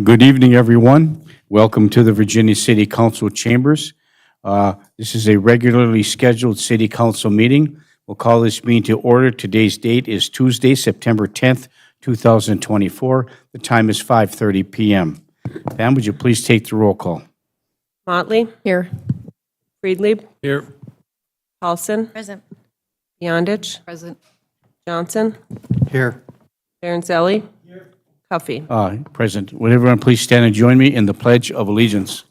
Good evening, everyone. Welcome to the Virginia City Council Chambers. This is a regularly scheduled City Council meeting. We'll call this meeting to order. Today's date is Tuesday, September 10th, 2024. The time is 5:30 p.m. Pam, would you please take the roll call? Motley, Here. Friedlieb, Here. Paulson, Present. Beyondich, Present. Johnson, Here. Baranzelli, Cuffey. Present. Would everyone please stand and join me in the Pledge of Allegiance?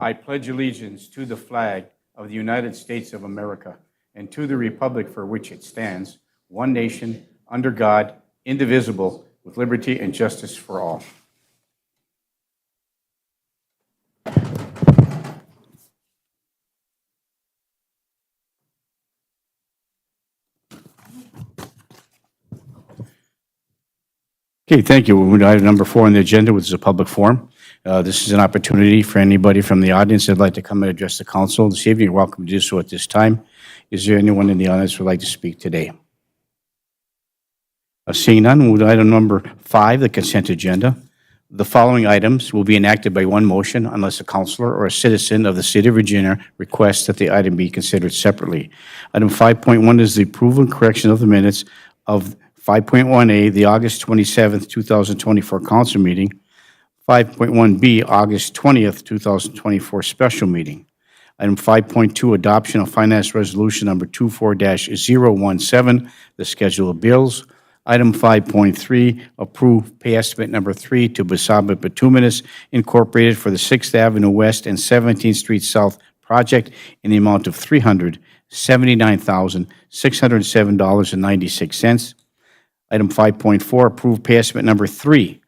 I pledge allegiance to the flag of the United States of America and to the republic for which it stands, one nation, under God, indivisible, with liberty and justice for all. Okay, thank you. We'll move to item number 4 on the agenda, which is a public forum. This is an opportunity for anybody from the audience that'd like to come and address the council this evening. You're welcome to do so at this time. Is there anyone in the audience who would like to speak today? Seeing none, we'll move to item number 5, the consent agenda. The following items will be enacted by one motion unless a councilor or a citizen of the city of Virginia requests that the item be considered separately. Item 5.1 is the approval and correction of the minutes of 5.1A, the August 27th, 2024 council meeting. 5.1B, August 20th, 2024 special meeting. Item 5.2, adoption of finance resolution number 24-017, the schedule of bills. Item 5.3, approve pay estimate number 3 to Basaba Bituminous Incorporated for the 6th Avenue West and 17th Street South project in the amount of $379,607.96. Item 5.4, approve pay estimate number 3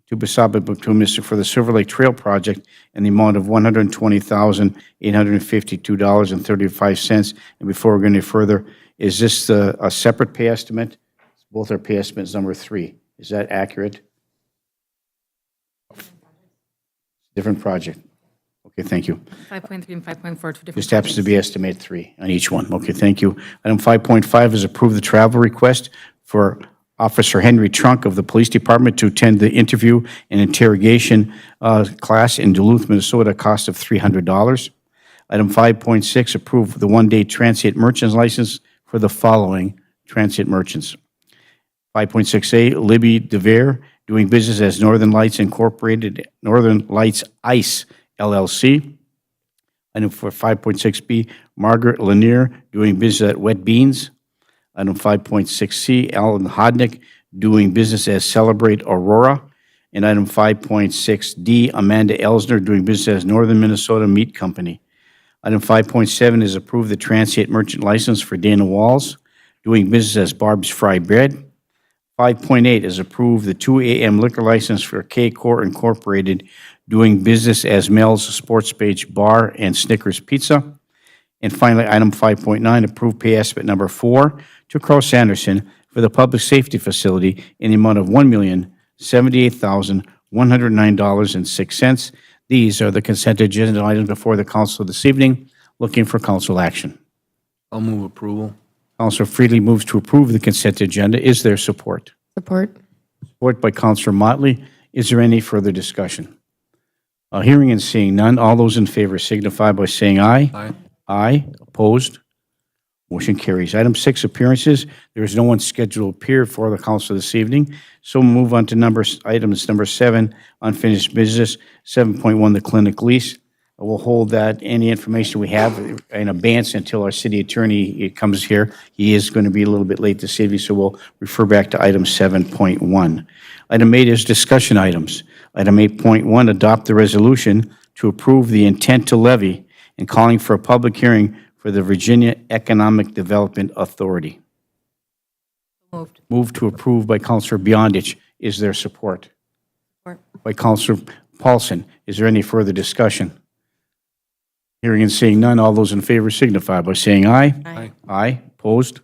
to Basaba Bituminous for the Silver Lake Trail project in the amount of $120,852.35. And before we go any further, is this a separate pay estimate? Both are pay estimates number 3. Is that accurate? Different project. Okay, thank you. 5.3 and 5.4, two different. Just happens to be estimate 3 on each one. Okay, thank you. Item 5.5 is approve the travel request for Officer Henry Trunk of the Police Department to attend the interview and interrogation class in Duluth, Minnesota, cost of $300. Item 5.6, approve the one-day transient merchants license for the following transient merchants. 5.6A, Libby DeVere, doing business as Northern Lights Incorporated, Northern Lights Ice LLC. Item for 5.6B, Margaret Lanier, doing business at Wet Beans. Item 5.6C, Alan Hodnick, doing business as Celebrate Aurora. And item 5.6D, Amanda Elsner, doing business as Northern Minnesota Meat Company. Item 5.7 is approve the transient merchant license for Dana Walls, doing business as Barb's Fried Bread. 5.8 is approve the 2 a.m. liquor license for K-Core Incorporated, doing business as Mel's Sports Page Bar and Snickers Pizza. And finally, item 5.9, approve pay estimate number 4 to Cross Anderson for the public safety facility in the amount of $1,078,109.06. These are the consent agenda items before the council this evening. Looking for council action. I'll move approval. Councilor Friedlieb moves to approve the consent agenda. Is there support? Support. Support by Councilor Motley. Is there any further discussion? Hearing and seeing none, all those in favor signify by saying aye. Aye. Aye. Opposed? Motion carries. Item 6, appearances. There is no one scheduled to appear for the council this evening. So we'll move on to items number 7, unfinished business. 7.1, the clinic lease. We'll hold that, any information we have in advance until our city attorney comes here. He is going to be a little bit late this evening, so we'll refer back to item 7.1. Item 8 is discussion items. Item 8.1, adopt the resolution to approve the intent to levy and calling for a public hearing for the Virginia Economic Development Authority. Moved. Moved to approve by Councilor Beyondich. Is there support? Support. By Councilor Paulson. Is there any further discussion? Hearing and seeing none, all those in favor signify by saying aye. Aye. Aye. Opposed?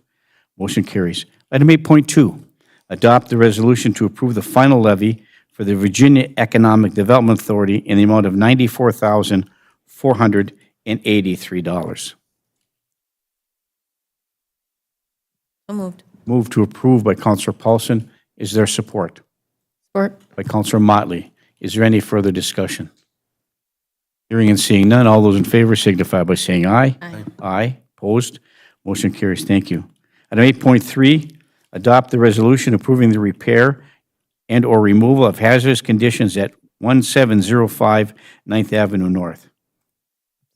Motion carries. Item 8.2, adopt the resolution to approve the final levy for the Virginia Economic Development Authority in the amount of $94,483. So moved. Moved to approve by Councilor Paulson. Is there support? Support. by Counselor Motley. Is there any further discussion? Hearing and seeing none, all those in favor signify by saying aye. Aye. Aye. Opposed? Motion carries. Thank you. Item 8.3, adopt the resolution approving the repair and/or removal of hazardous conditions at 1705 9th Avenue North.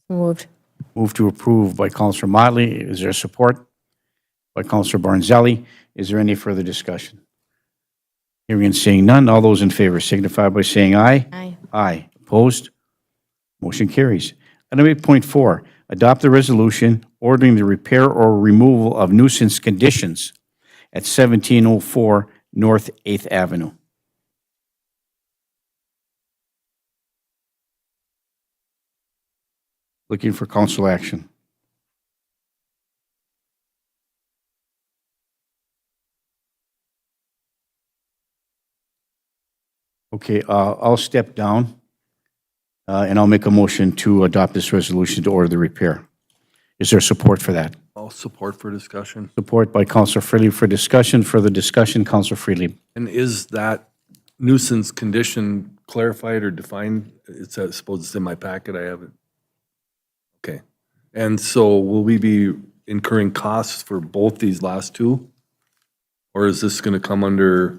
So moved. Move to approve by Counselor Motley. Is there support? By Counselor Barnzelli. Is there any further discussion? Hearing and seeing none, all those in favor signify by saying aye. Aye. Aye. Opposed? Motion carries. Item 8.4, adopt the resolution ordering the repair or removal of nuisance conditions at 1704 North 8th Avenue. Looking for council action. Okay, I'll step down, and I'll make a motion to adopt this resolution to order the repair. Is there support for that? I'll support for discussion. Support by Counselor Freely for discussion. Further discussion, Counselor Freely. And is that nuisance condition clarified or defined? It's, I suppose it's in my packet, I have it. Okay. And so will we be incurring costs for both these last two? Or is this going to come under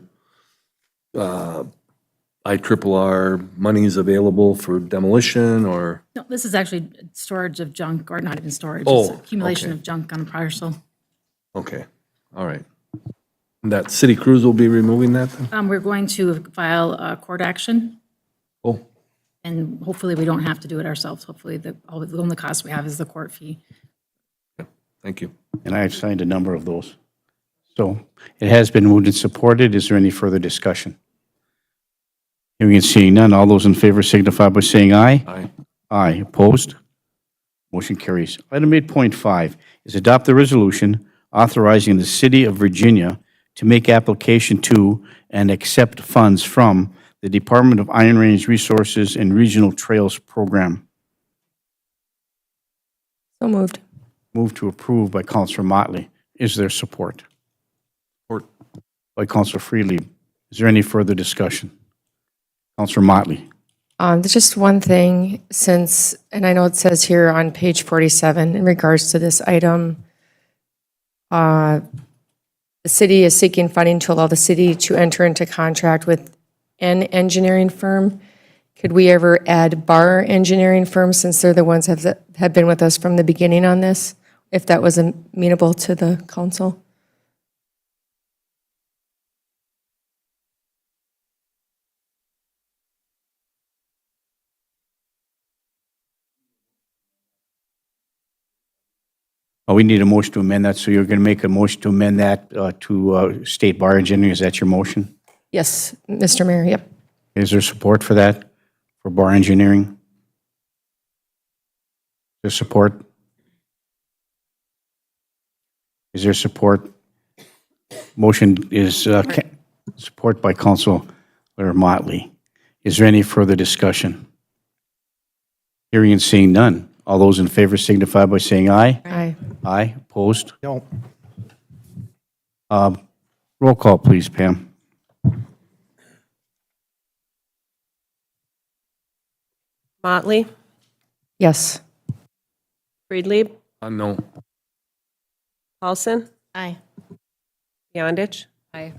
IRRR monies available for demolition or? No, this is actually storage of junk, or not even storage. Oh, It's accumulation okay. of junk on a parcel. Okay, all right. And that city crews will be removing that then? We're going to file a court action, Oh, and hopefully we don't have to do it ourselves. Hopefully the only cost we have is the court fee. thank you. And I've signed a number of those. So it has been moved and supported. Is there any further discussion? Hearing and seeing none, all those in favor signify by saying aye. Aye. Aye. Opposed? Motion carries. Item 8.5 is adopt the resolution authorizing the City of Virginia to make application to and accept funds from the Department of Iron Range Resources and Regional Trails Program. So moved. Move to approve by Counselor Motley. Is there support? Support. By Counselor Freely. Is there any further discussion? Counselor Motley. There's just one thing, since, and I know it says here on page 47 in regards to this item, the city is seeking funding to allow the city to enter into contract with an engineering firm. Could we ever add Bar Engineering Firm, since they're the ones that have been with us from the beginning on this, if that was amenable to the council? We need a motion to amend that, so you're going to make a motion to amend that to State Bar Engineering. Is that your motion? Yes, Mr. Mayor, yep. Is there support for that, for Bar Engineering? Is there support? Is there support? Motion is support by Councilor Motley. Is there any further discussion? Hearing and seeing none. All those in favor signify by saying aye. Aye. Aye. Opposed? No. Roll call, please, Pam. Motley, Yes. Friedlieb, No. Paulson, Aye. Beyondich, Aye.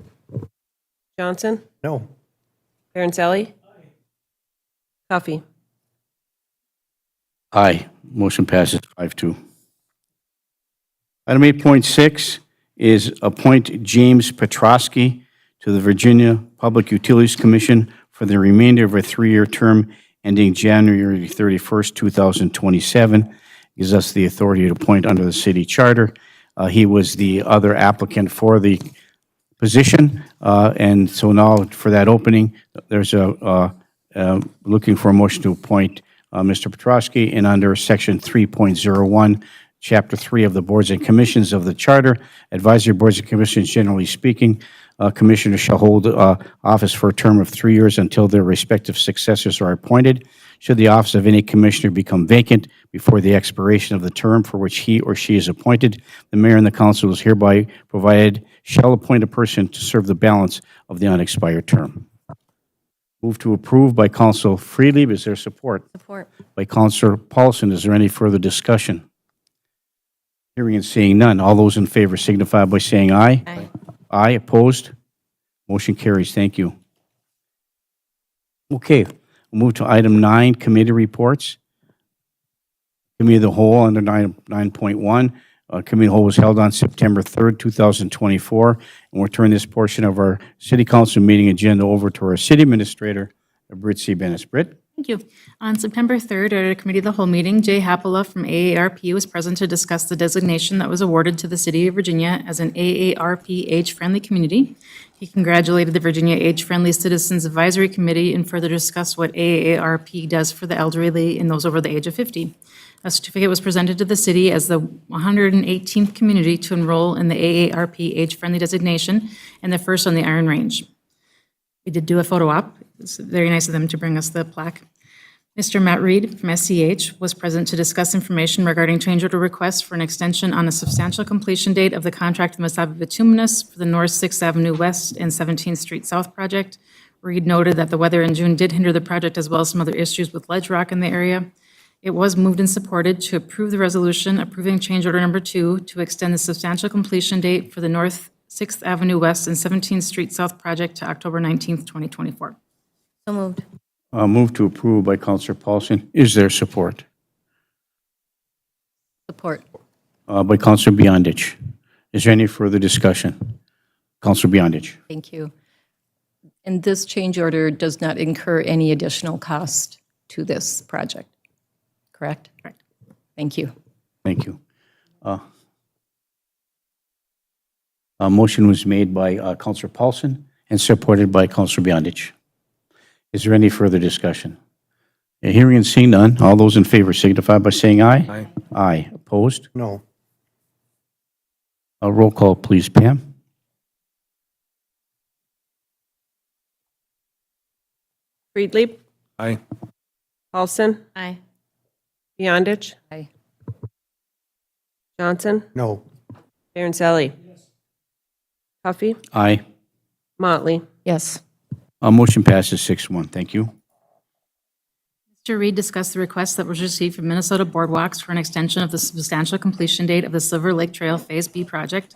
Johnson, No. Baranzelli, Huffy. Aye. Motion passes 5-2. Item 8.6 is appoint James Petrosky to the Virginia Public Utilities Commission for the remainder of a 3-year term ending January 31st, 2027. Gives us the authority to appoint under the city charter. He was the other applicant for the position, and so now for that opening, there's looking for a motion to appoint Mr. Petrosky, and under Section 3.01, Chapter 3 of the Boards and Commissions of the Charter, advisory boards and commissions, generally speaking, commissioners shall hold office for a term of 3 years until their respective successors are appointed. Should the office of any commissioner become vacant before the expiration of the term for which he or she is appointed, the mayor and the council is hereby provided shall appoint a person to serve the balance of the unexpired term. Move to approve by Counselor Freely. Is there support? Support. By Counselor Paulson. Is there any further discussion? Hearing and seeing none. All those in favor signify by saying aye. Aye. Aye, opposed? Motion carries. Thank you. Okay, we'll move to item 9, committee reports. Committee of the Whole under 9.1. Committee of the Whole was held on September 3rd, 2024. And we'll turn this portion of our City Council meeting agenda over to our City Administrator, Britt C. Bennis. Britt? Thank you. On September 3rd, at a Committee of the Whole meeting, Jay Hapola from AARP was present to discuss the designation that was awarded to the City of Virginia as an AARP age-friendly community. He congratulated the Virginia Age-Friendly Citizens Advisory Committee and further discussed what AARP does for the elderly and those over the age of 50. A certificate was presented to the city as the 118th community to enroll in the AARP age-friendly designation and the first on the Iron Range. We did do a photo op. It's very nice of them to bring us the plaque. Mr. Matt Reed from SCH was present to discuss information regarding change order requests for an extension on a substantial completion date of the contract with Mesabi Bituminous for the North 6th Avenue West and 17th Street South project. Reed noted that the weather in June did hinder the project as well as some other issues with ledge rock in the area. It was moved and supported to approve the resolution approving change order number 2 to extend the substantial completion date for the North 6th Avenue West and 17th Street South project to October 19th, 2024. So moved. Move to approve by Counselor Paulson. Is there support? Support. By Counselor Beyondich. Is there any further discussion? Counselor Beyondich. Thank you. And this change order does not incur any additional cost to this project, correct? Correct. Thank you. Thank you. A motion was made by Counselor Paulson and supported by Counselor Beyondich. Is there any further discussion? Hearing and seeing none, all those in favor signify by saying aye. Aye. Aye. Opposed? No. Roll call, please, Pam. Friedlieb, Aye. Paulson, Aye. Beyondich, Aye. Johnson, No. Barancelli. Huffy, Aye. Motley. Yes. Motion passes 6-1. Thank you. Mr. Reed discussed the request that was received from Minnesota Boardwalks for an extension of the substantial completion date of the Silver Lake Trail Phase B project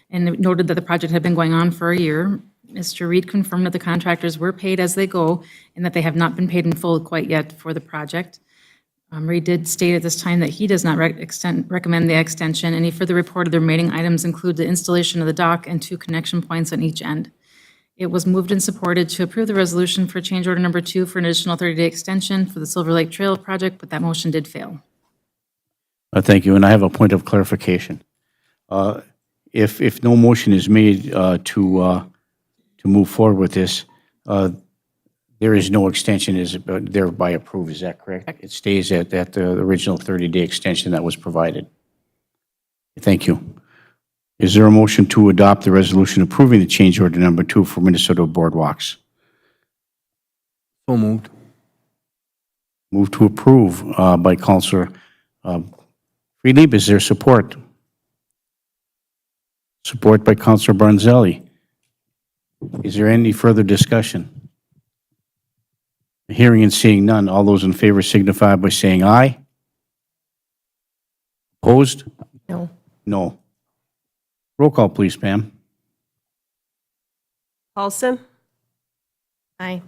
and noted that the project had been going on for a year. Mr. Reed confirmed that the contractors were paid as they go and that they have not been paid in full quite yet for the project. Reed did state at this time that he does not recommend the extension. Any further reported the remaining items include the installation of the dock and 2 connection points on each end. It was moved and supported to approve the resolution for change order number 2 for an additional 30-day extension for the Silver Lake Trail project, but that motion did fail. Thank you, and I have a point of clarification. If no motion is made to move forward with this, there is no extension is thereby approved, is that correct? It stays at the original 30-day extension that was provided. Thank you. Is there a motion to adopt the resolution approving the change order number 2 for Minnesota Boardwalks? So moved. Move to approve by Counselor Friedlieb. Is there support? Support by Counselor Baranzelli. Is there any further discussion? Hearing and seeing none, all those in favor signify by saying aye. Opposed? No. No. Roll call, please, Pam. Paulson, Aye.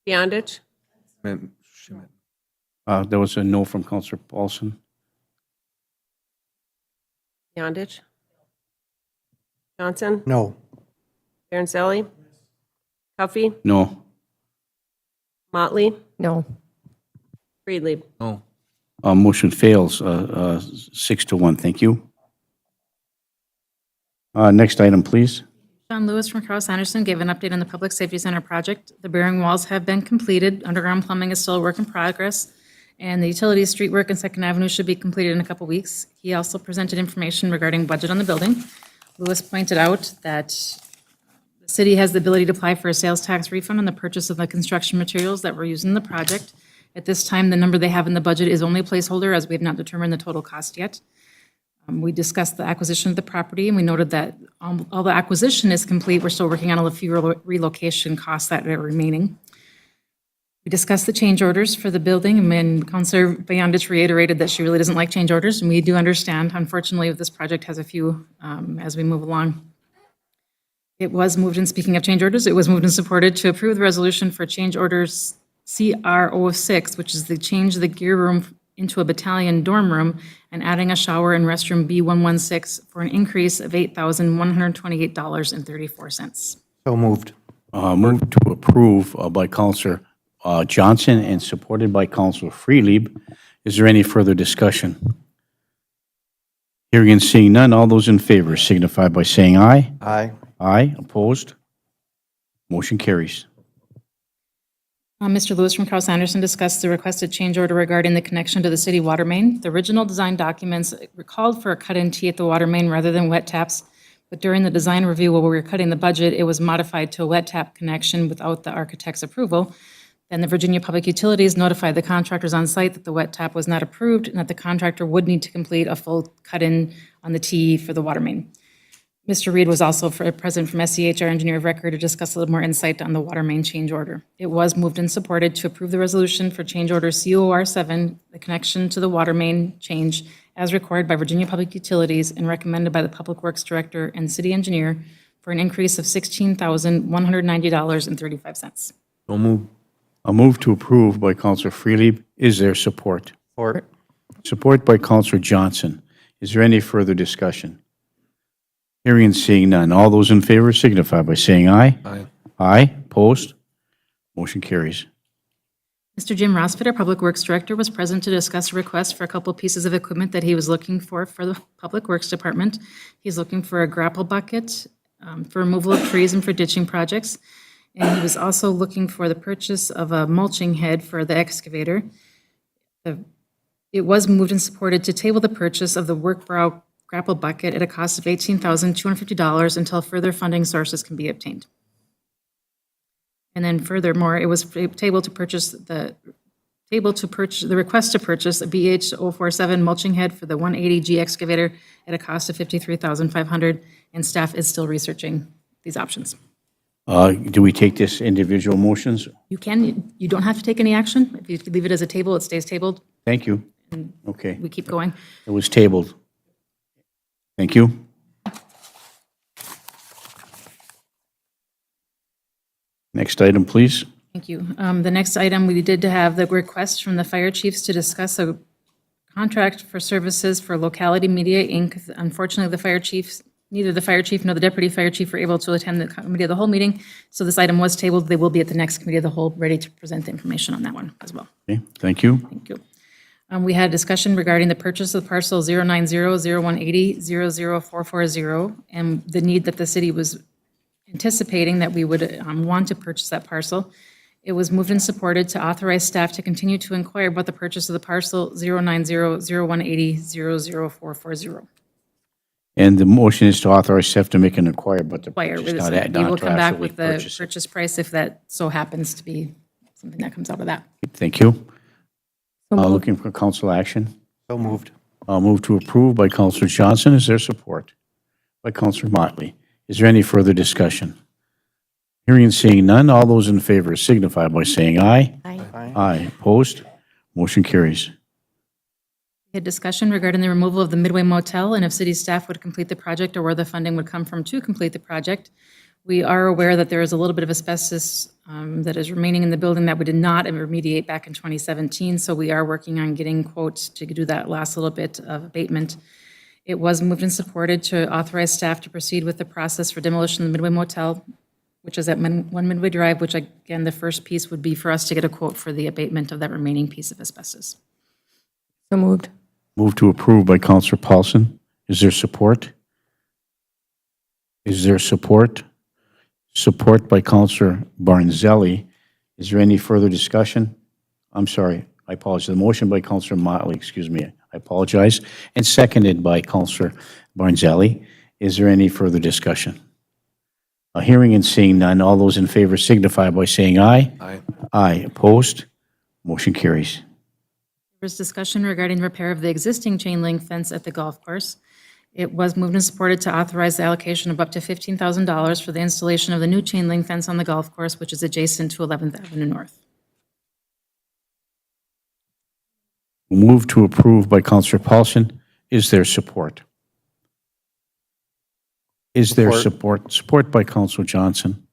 Beyondich, Schmidt. There was a no from Counselor Paulson. Beyondich, Johnson, No. Barancelli, Huffy, No. Motley, No. Friedlieb. No. Motion fails 6-1. Thank you. Next item, please. John Lewis from Carl Sanderson gave an update on the Public Safety Center project. The bearing walls have been completed. Underground plumbing is still a work in progress. And the utilities, street work, and Second Avenue should be completed in a couple weeks. He also presented information regarding budget on the building. Lewis pointed out that the city has the ability to apply for a sales tax refund on the purchase of the construction materials that were used in the project. At this time, the number they have in the budget is only a placeholder, as we have not determined the total cost yet. We discussed the acquisition of the property, and we noted that all the acquisition is complete, we're still working on a few relocation costs that are remaining. We discussed the change orders for the building, and then Councilor Beyondich reiterated that she really doesn't like change orders, and we do understand. Unfortunately, this project has a few as we move along. It was moved, and speaking of change orders, it was moved and supported to approve the resolution for change orders CR06, which is the change of the gear room into a battalion dorm room and adding a shower and restroom B116 for an increase of $8,128.34. So moved. Moved to approve by Counselor Johnson and supported by Counselor Freelieb. Is there any further discussion? Hearing and seeing none, all those in favor signify by saying aye. Aye. Aye. Opposed? Motion carries. Mr. Lewis from Kraus Anderson discussed the requested change order regarding the connection to the city water main. The original design documents called for a cut-in T at the water main rather than wet taps, but during the design review, while we were cutting the budget, it was modified to a wet tap connection without the architect's approval. Then the Virginia Public Utilities notified the contractors on site that the wet tap was not approved and that the contractor would need to complete a full cut-in on the T for the water main. Mr. Reed was also present from SCH, our engineer of record, to discuss a little more insight on the water main change order. It was moved and supported to approve the resolution for change order COR 7, the connection to the water main change as required by Virginia Public Utilities and recommended by the Public Works Director and City Engineer for an increase of $16,190.35. So moved. A move to approve by Counselor Freelieb. Is there support? Support. Support by Counselor Johnson. Is there any further discussion? Hearing and seeing none, all those in favor signify by saying aye. Aye. Aye. Opposed? Motion carries. Mr. Jim Rossfit, our Public Works Director, was present to discuss a request for a couple pieces of equipment that he was looking for the Public Works Department. He's looking for a grapple bucket for removal of trees and for ditching projects. And he was also looking for the purchase of a mulching head for the excavator. It was moved and supported to table the purchase of the work brow grapple bucket at a cost of $18,250 until further funding sources can be obtained. And then furthermore, it was tabled to purchase the request to purchase a BH047 mulching head for the 180G excavator at a cost of $53,500, and staff is still researching these options. Do we take this individual motions? You don't have to take any action. If you leave it as a table, it stays tabled. Thank you. Okay, We keep going. it was tabled. Thank you. Next item, please. Thank you. The next item, we did have the request from the fire chiefs to discuss a contract for services for Locality Media, Inc. Unfortunately, neither the fire chief nor the deputy fire chief were able to attend the committee of the whole meeting, so this item was tabled. They will be at the next committee of the whole, ready to present the information on that one as well. Okay, thank you. Thank you. We had a discussion regarding the purchase of parcel 090-0180-00440 and the need that the city was anticipating that we would want to purchase that parcel. It was moved and supported to authorize staff to continue to inquire about the purchase of the parcel 090-0180-00440. And the motion is to authorize staff to make an inquiry, but the Inquire purchase, with not this. We will to come back actually with the purchase it. purchase price if that so happens to be something that comes out of that. Thank you. Looking for council action. So moved. Move to approve by Counselor Johnson. Is there support? By Counselor Motley. Is there any further discussion? Hearing and seeing none, all those in favor signify by saying aye. Aye. Aye. Opposed? Motion carries. We had discussion regarding the removal of the Midway Motel and if city staff would complete the project or where the funding would come from to complete the project. We are aware that there is a little bit of asbestos that is remaining in the building that we did not remediate back in 2017, so we are working on getting quotes to do that last little bit of abatement. It was moved and supported to authorize staff to proceed with the process for demolition of the Midway Motel, which is at 1 Midway Drive, which again, the first piece would be for us to get a quote for the abatement of that remaining piece of asbestos. So moved. Move to approve by Counselor Paulson. Is there support? Is there support? Support by Counselor Barnzelli. Is there any further discussion? I'm sorry, I apologize. The motion by Counselor Motley, excuse me, I apologize, and seconded by Counselor Barnzelli. Is there any further discussion? Hearing and seeing none, all those in favor signify by saying aye. Aye. Aye. Opposed? Motion carries. There was discussion regarding repair of the existing chain link fence at the golf course. It was moved and supported to authorize the allocation of up to $15,000 for the installation of the new chain link fence on the golf course, which is adjacent to 11th Avenue North. Move to approve by Counselor Paulson. Is there support? Is there support? Support by Counselor Johnson.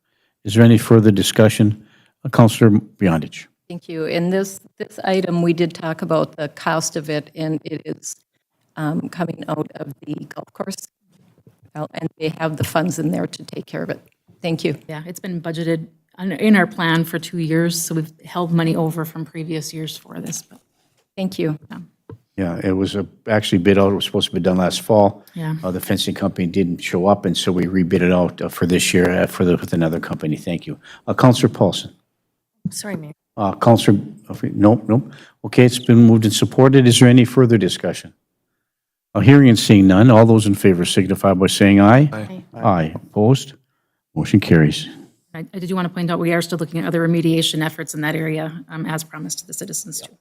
Is there any further discussion? Counselor Beyondich. Thank you. In this item, we did talk about the cost of it, and it is coming out of the golf course. Well, and they have the funds in there to take care of it. Thank you. Yeah, it's been budgeted in our plan for 2 years, so we've held money over from previous years for this. But Thank you. Yeah, it was actually bid out, it was supposed to be done last fall. Yeah. The fencing company didn't show up, and so we rebid it out for this year with another company. Thank you. Counselor Paulson. Sorry, Mayor. Counselor, nope. Okay, it's been moved and supported. Is there any further discussion? Hearing and seeing none, all those in favor signify by saying aye. Aye. Aye. Opposed? Motion carries. I did want to point out, we are still looking at other remediation efforts in that area, as promised to the citizens too.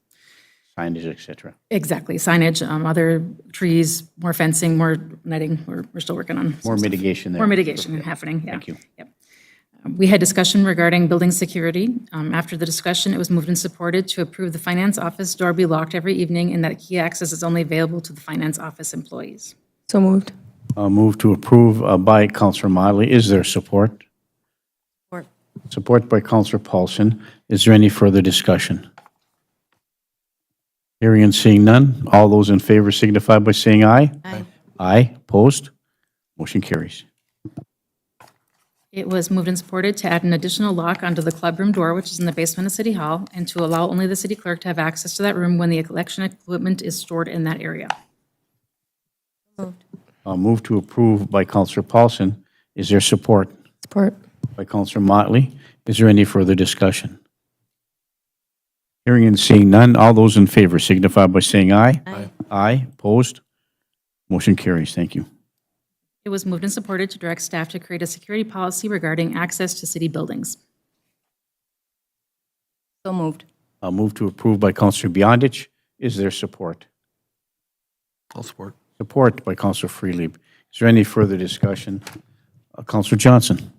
Signage, et cetera. Exactly, signage, other trees, more fencing, more netting, we're still working on. More mitigation there. More mitigation happening, yeah. Thank you. Yep. We had discussion regarding building security. After the discussion, it was moved and supported to approve the finance office door be locked every evening and that key access is only available to the finance office employees. So moved. Move to approve by Counselor Motley. Is there support? Support. Support by Counselor Paulson. Is there any further discussion? Hearing and seeing none, all those in favor signify by saying aye. Aye. Aye. Opposed? Motion carries. It was moved and supported to add an additional lock onto the clubroom door, which is in the basement of City Hall, and to allow only the city clerk to have access to that room when the election equipment is stored in that area. Move to approve by Counselor Paulson. Is there support? Support. By Counselor Motley. Is there any further discussion? Hearing and seeing none, all those in favor signify by saying aye. Aye. Aye. Opposed? Motion carries. Thank you. It was moved and supported to direct staff to create a security policy regarding access to city buildings. So moved. Move to approve by Counselor Beyondich. Is there support? I'll support. Support by Counselor Freely. Is there any further discussion? Counselor Johnson.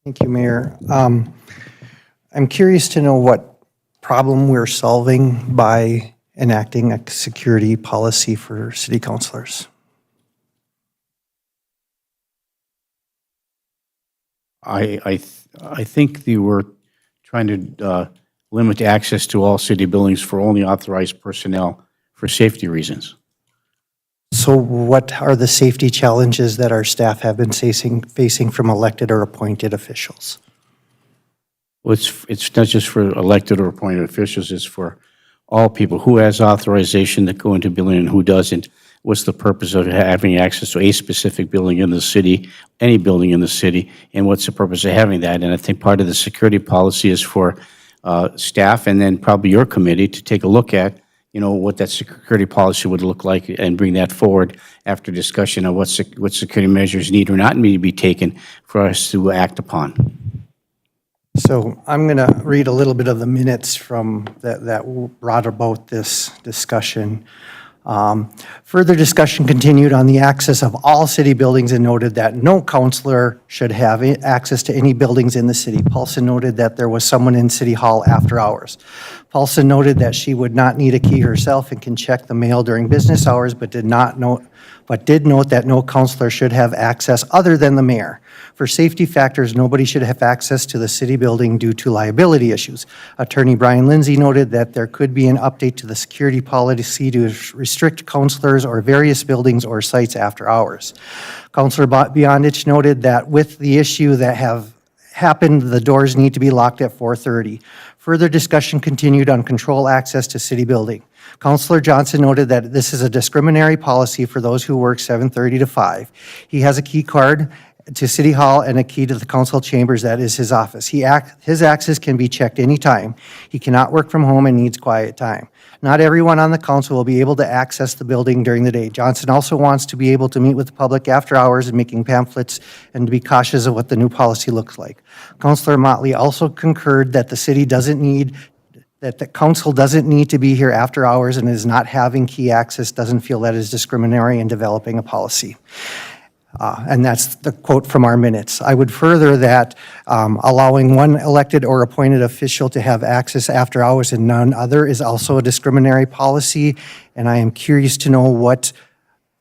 Thank you, Mayor. I'm curious to know what problem we're solving by enacting a security policy for city councilors. I think they were trying to limit access to all city buildings for only authorized personnel for safety reasons. So what are the safety challenges that our staff have been facing from elected or appointed officials? Well, it's not just for elected or appointed officials, it's for all people. Who has authorization to go into a building and who doesn't? What's the purpose of having access to a specific building in the city, any building in the city, and what's the purpose of having that? And I think part of the security policy is for staff and then probably your committee to take a look at, you know, what that security policy would look like and bring that forward after discussion of what security measures need or not need to be taken for us to act upon. So I'm going to read a little bit of the minutes from that brought about this discussion. Further discussion continued on the access of all city buildings and noted that no counselor should have access to any buildings in the city. Paulson noted that there was someone in City Hall after hours. Paulson noted that she would not need a key herself and can check the mail during business hours, but did note that no counselor should have access other than the mayor. For safety factors, nobody should have access to the city building due to liability issues. Attorney Brian Lindsay noted that there could be an update to the security policy to restrict counselors or various buildings or sites after hours. Councilor Beyondich noted that with the issue that have happened, the doors need to be locked at 4:30. Further discussion continued on control access to city building. Councilor Johnson noted that this is a discriminatory policy for those who work 7:30 to 5. He has a key card to City Hall and a key to the council chambers. That is his office. His access can be checked anytime. He cannot work from home and needs quiet time. Not everyone on the council will be able to access the building during the day. Johnson also wants to be able to meet with the public after hours and making pamphlets and to be cautious of what the new policy looks like. Councilor Motley also concurred that the city doesn't need that the council doesn't need to be here after hours and is not having key access, doesn't feel that is discriminatory in developing a policy. And that's the quote from our minutes. I would further that allowing one elected or appointed official to have access after hours and none other is also a discriminatory policy, and I am curious to know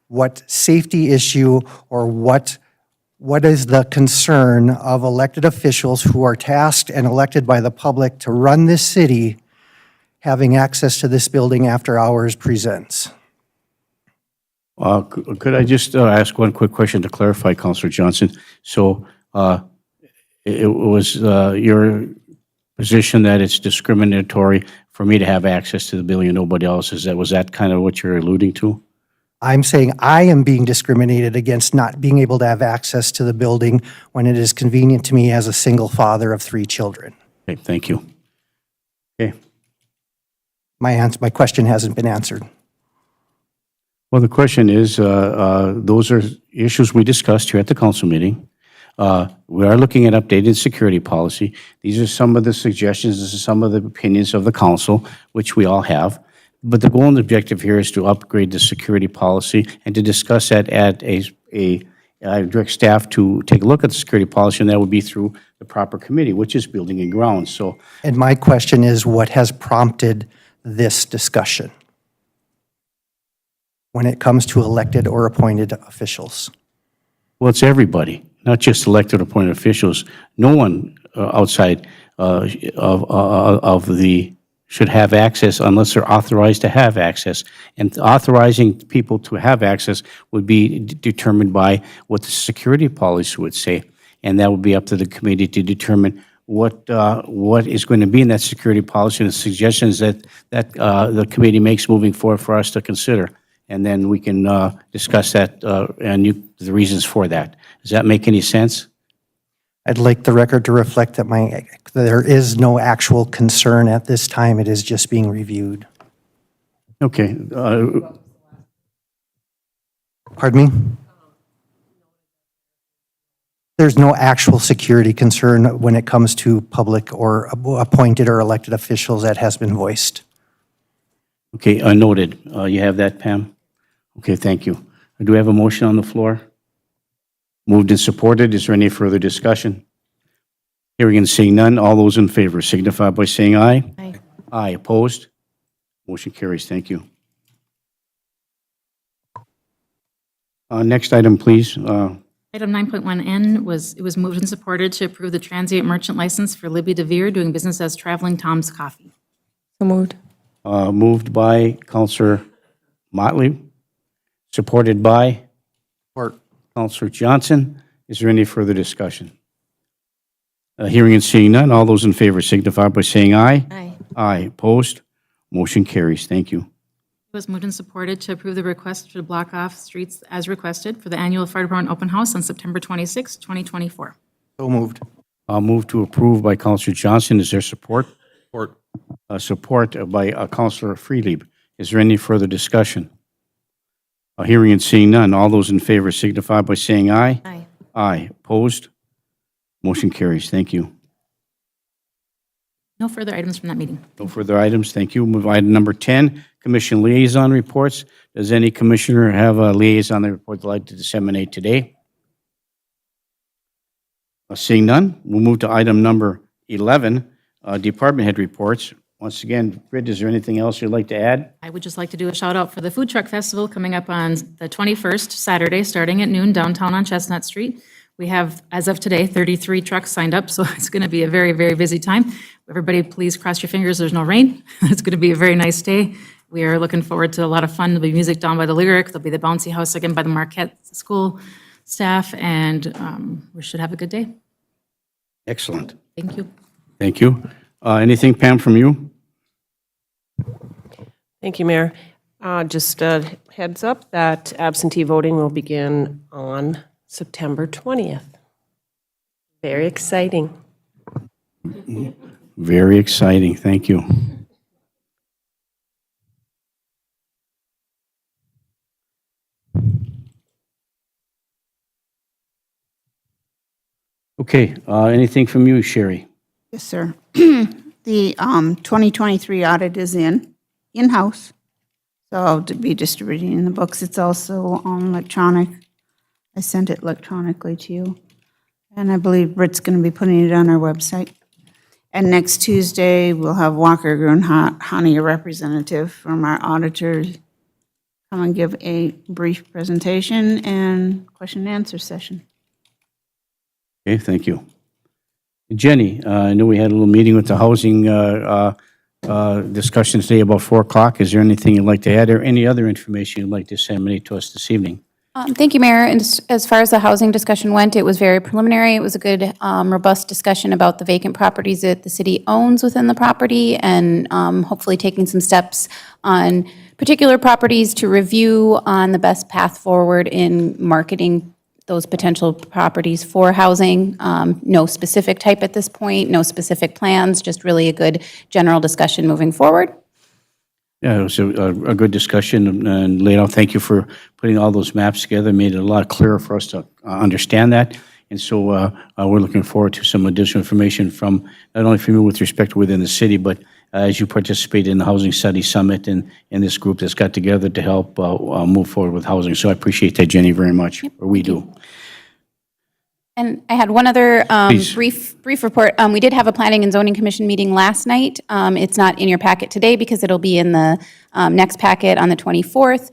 what safety issue or what is the concern of elected officials who are tasked and elected by the public to run this city having access to this building after hours presents. Could I just ask one quick question to clarify, Counselor Johnson? So it was your position that it's discriminatory for me to have access to the building and nobody else? Was that kind of what you're alluding to? I'm saying I am being discriminated against not being able to have access to the building when it is convenient to me as a single father of 3 children. Okay, thank you. Okay. My question hasn't been answered. Well, the question is, those are issues we discussed here at the council meeting. We are looking at updated security policy. These are some of the suggestions, this is some of the opinions of the council, which we all have. But the goal and objective here is to upgrade the security policy and to discuss that at I direct staff to take a look at the security policy, and that would be through the proper committee, which is Building and Grounds. So, And my question is, what has prompted this discussion when it comes to elected or appointed officials? well, it's everybody, not just elected or appointed officials. No one outside of the should have access unless they're authorized to have access. And authorizing people to have access would be determined by what the security policy would say. And that would be up to the committee to determine what is going to be in that security policy and the suggestions that the committee makes moving forward for us to consider. And then we can discuss that and the reasons for that. Does that make any sense? I'd like the record to reflect that there is no actual concern at this time. It is just being reviewed. Okay. Pardon me? There's no actual security concern when it comes to public or appointed or elected officials that has been voiced. Okay, noted. You have that, Pam? Okay, thank you. Do we have a motion on the floor? Moved and supported. Is there any further discussion? Hearing and seeing none, all those in favor signify by saying aye. Aye. Aye, opposed? Motion carries. Thank you. Next item, please. Item 9.1N was moved and supported to approve the transient merchant license for Libby DeVere doing business as Traveling Tom's Coffee. So moved. Moved by Counselor Motley, supported by Counselor Johnson. Is there any further discussion? Hearing and seeing none, all those in favor signify by saying aye. Aye. Aye, opposed? Motion carries. Thank you. It was moved and supported to approve the request to block off streets as requested for the annual Fire Department Open House on September 26, 2024. So moved. Move to approve by Counselor Johnson. Is there support? Support. Support by Counselor Freelieb. Is there any further discussion? Hearing and seeing none, all those in favor signify by saying aye. Aye. Aye, opposed? Motion carries. Thank you. No further items from that meeting. No further items. Thank you. Move item number 10, Commission Liaison Reports. Does any commissioner have a liaison report they'd like to disseminate today? Seeing none, we'll move to item number 11, Department Head Reports. Once again, Britt, is there anything else you'd like to add? I would just like to do a shout out for the Food Truck Festival coming up on the 21st, Saturday, starting at noon downtown on Chestnut Street. We have, as of today, 33 trucks signed up, so it's going to be a very, very busy time. Everybody, please cross your fingers there's no rain. It's going to be a very nice day. We are looking forward to a lot of fun. There'll be music down by the Lyric. There'll be the bouncy house again by the Marquette School staff, and we should have a good day. Excellent. Thank you. Thank you. Anything, Pam, from you? Thank you, Mayor. Just a heads up that absentee voting will begin on September 20th. Very exciting. Very exciting. Thank you. Okay, anything from you, Sherry? Yes, sir. the 2023 audit is in-house. So I'll be distributing the books. It's also on electronic. I sent it electronically to you. And I believe Britt's going to be putting it on our website. And next Tuesday, we'll have Walker Grunhani, a representative from our auditors, come and give a brief presentation and question and answer session. Okay, thank you. Jenny, I know we had a little meeting with the housing discussion today about 4 o'clock. Is there anything you'd like to add or any other information you'd like to disseminate to us this evening? Thank you, Mayor. And as far as the housing discussion went, it was very preliminary. It was a good, robust discussion about the vacant properties that the city owns within the property and hopefully taking some steps on particular properties to review on the best path forward in marketing those potential properties for housing. No specific type at this point, no specific plans, just really a good general discussion moving forward. Yeah, it was a good discussion and laid out. Thank you for putting all those maps together. Made it a lot clearer for us to understand that. And so we're looking forward to some additional information from, not only from you with respect to within the city, but as you participate in the Housing Study Summit and this group that's got together to help move forward with housing. So I appreciate that, Jenny, very much, or we do. And I had one other Please. brief report. We did have a Planning and Zoning Commission meeting last night. It's not in your packet today because it'll be in the next packet on the 24th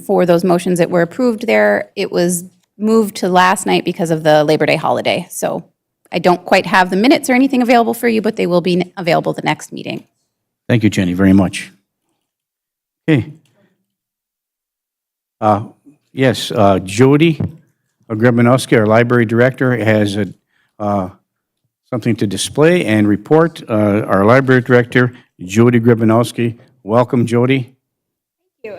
for those motions that were approved there. It was moved to last night because of the Labor Day holiday. So I don't quite have the minutes or anything available for you, but they will be available the next meeting. Thank you, Jenny, very much. Okay. Yes, Jody Grebanowski, our library director, has something to display and report. Our library director, Jody Grebanowski. Welcome, Jody.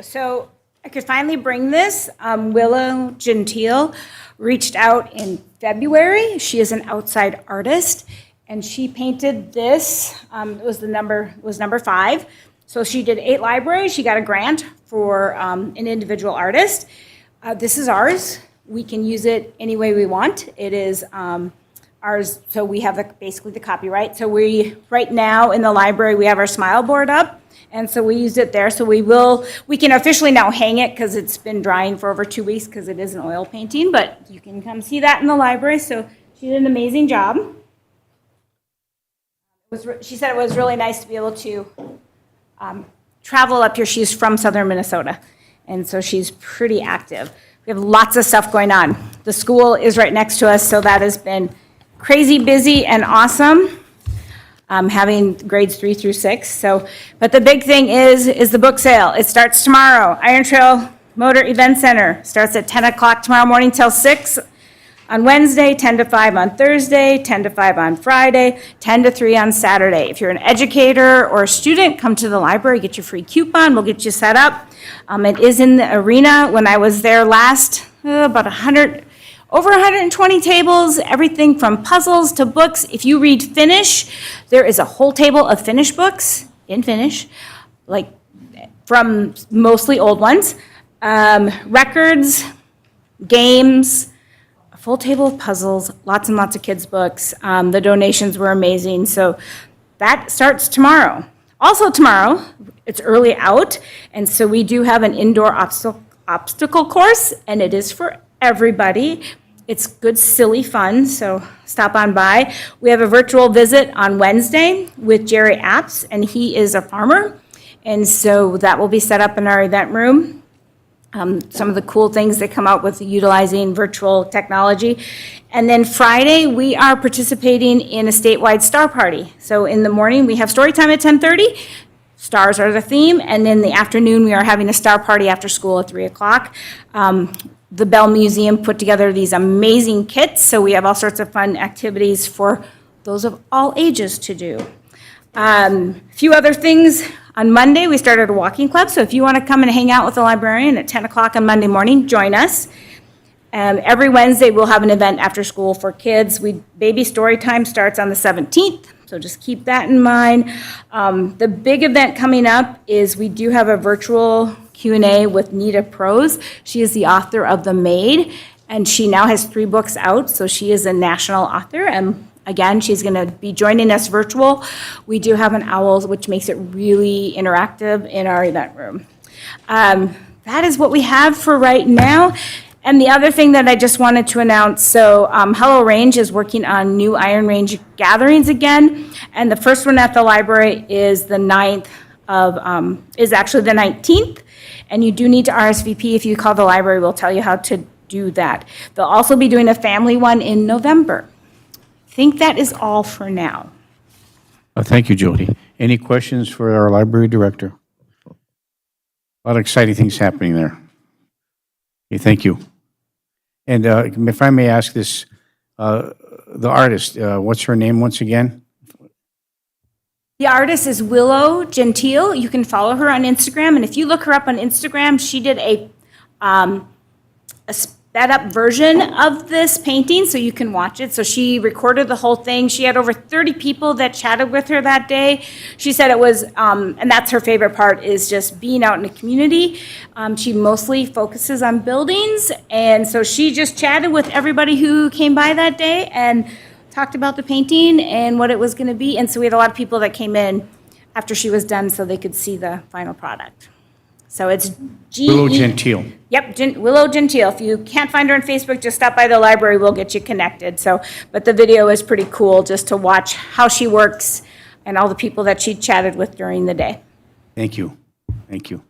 So I could finally bring this. Willow Gentile reached out in February. She is an outside artist, and she painted this. It was number 5. So she did 8 libraries. She got a grant for an individual artist. This is ours. We can use it any way we want. It is ours, so we have basically the copyright. So right now in the library, we have our smile board up, and so we used it there. So we can officially now hang it because it's been drying for over 2 weeks because it is an oil painting, but you can come see that in the library. So she did an amazing job. She said it was really nice to be able to travel up here. She's from southern Minnesota, and so she's pretty active. We have lots of stuff going on. The school is right next to us, so that has been crazy busy and awesome, having grades 3 through 6. So, but the big thing is the book sale. It starts tomorrow. Iron Trail Motor Event Center starts at 10 o'clock tomorrow morning till 6 on Wednesday, 10 to 5 on Thursday, 10 to 5 on Friday, 10 to 3 on Saturday. If you're an educator or a student, come to the library, get your free coupon, we'll get you set up. It is in the arena. When I was there last, about over 120 tables, everything from puzzles to books. If you read Finnish, there is a whole table of Finnish books in Finnish, like from mostly old ones, records, games, a full table of puzzles, lots and lots of kids' books. The donations were amazing. So that starts tomorrow. Also tomorrow, it's early out, and so we do have an indoor obstacle course, and it is for everybody. It's good, silly fun, so stop on by. We have a virtual visit on Wednesday with Jerry Apps, and he is a farmer, and so that will be set up in our event room. Some of the cool things that come out with utilizing virtual technology. And then Friday, we are participating in a statewide star party. So in the morning, we have story time at 10:30. Stars are the theme. And in the afternoon, we are having a star party after school at 3 o'clock. The Bell Museum put together these amazing kits. So we have all sorts of fun activities for those of all ages to do. A few other things. On Monday, we started a walking club, so if you want to come and hang out with the librarian at 10 o'clock on Monday morning, join us. Every Wednesday, we'll have an event after school for kids. Baby story time starts on the 17th, so just keep that in mind. The big event coming up is we do have a virtual Q&A with Nita Prose. She is the author of The Maid, and she now has 3 books out, so she is a national author, and Again, she's going to be joining us virtual. We do have an owl, which makes it really interactive in our event room. That is what we have for right now. And the other thing that I just wanted to announce, so Hello Range is working on new Iron Range gatherings again. And the first one at the library is the 9th of, is actually the 19th. And you do need to RSVP. If you call the library, we'll tell you how to do that. They'll also be doing a family one in November. I think that is all for now. Thank you, Jody. Any questions for our library director? A lot of exciting things happening there. Okay, thank you. And if I may ask this, the artist, what's her name once again? The artist is Willow Gentile. You can follow her on Instagram, and if you look her up on Instagram, she did a sped up version of this painting, so you can watch it. So she recorded the whole thing. She had over 30 people that chatted with her that day. She said it was, and that's her favorite part, is just being out in the community. She mostly focuses on buildings, and so she just chatted with everybody who came by that day and talked about the painting and what it was going to be. And so we had a lot of people that came in after she was done so they could see the final product. So it's Willow Gentile. Yep, Willow Gentile. If you can't find her on Facebook, just stop by the library. We'll get you connected. So, but the video is pretty cool just to watch how she works and all the people that she chatted with during the day. Thank you. Thank you.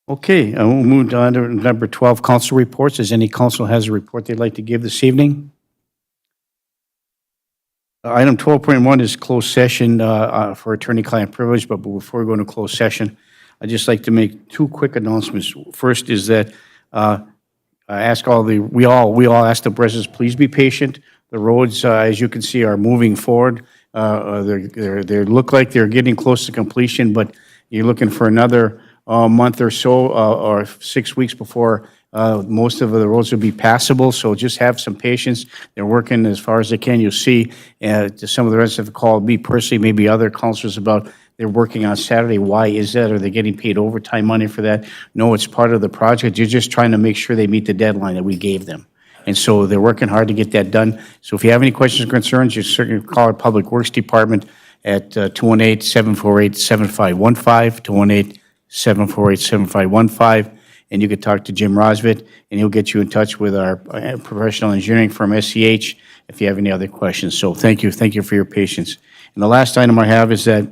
Okay, we'll move on to number 12, council reports. Does any council has a report they'd like to give this evening? Item 12.1 is closed session for attorney-client privilege, but before we go into closed session, I'd just like to make two quick announcements. First is that I ask we all ask the residents, please be patient. The roads, as you can see, are moving forward. They look like they're getting close to completion, but you're looking for another month or so, or 6 weeks before most of the roads will be passable, so just have some patience. They're working as far as they can. You'll see some of the residents have called me personally, maybe other councilors, about they're working on Saturday. Why is that? Are they getting paid overtime money for that? No, it's part of the project. You're just trying to make sure they meet the deadline that we gave them. And so they're working hard to get that done. So if you have any questions or concerns, you certainly call our Public Works Department at 218-748-7515, 218-748-7515. And you could talk to Jim Rosvit, and he'll get you in touch with our professional engineering firm, SCH, if you have any other questions. So thank you for your patience. And the last item I have is that,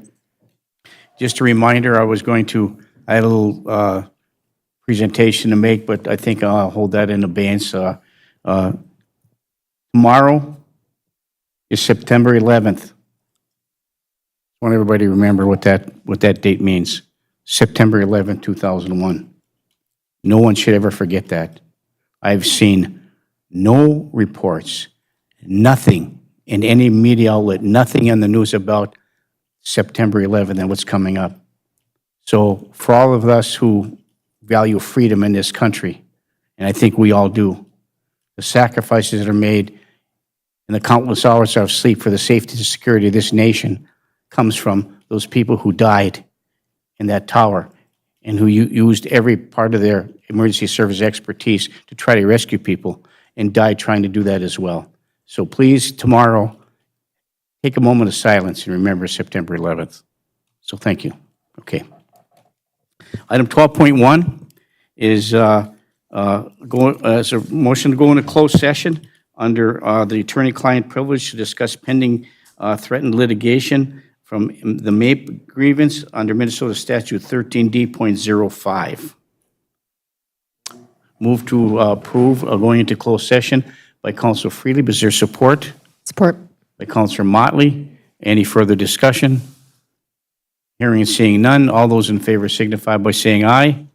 just a reminder, I had a little presentation to make, but I think I'll hold that in abeyance. Tomorrow is September 11th. I want everybody to remember what that date means. September 11th, 2001. No one should ever forget that. I've seen no reports, nothing in any media outlet, nothing in the news about September 11th and what's coming up. So for all of us who value freedom in this country, and I think we all do, the sacrifices that are made and the countless hours of sleep for the safety and security of this nation comes from those people who died in that tower and who used every part of their emergency service expertise to try to rescue people and died trying to do that as well. So please, tomorrow, take a moment of silence and remember September 11th. So thank you. Okay. Item 12.1 is as a motion to go into closed session under the attorney-client privilege to discuss pending threatened litigation from the MAPE grievance under Minnesota Statute 13D.05. Move to approve going into closed session by Councilor Freely. Is there support? Support. By Councilor Motley. Any further discussion? Hearing and seeing none. All those in favor signify by saying aye.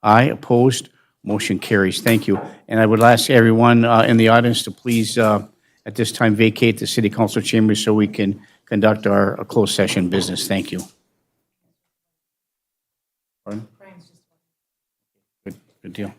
Aye. Opposed? Motion carries. Thank you. And I would ask everyone in the audience to please, at this time, vacate the City Council chambers so we can conduct our closed session business. Thank you. Pardon? Good deal.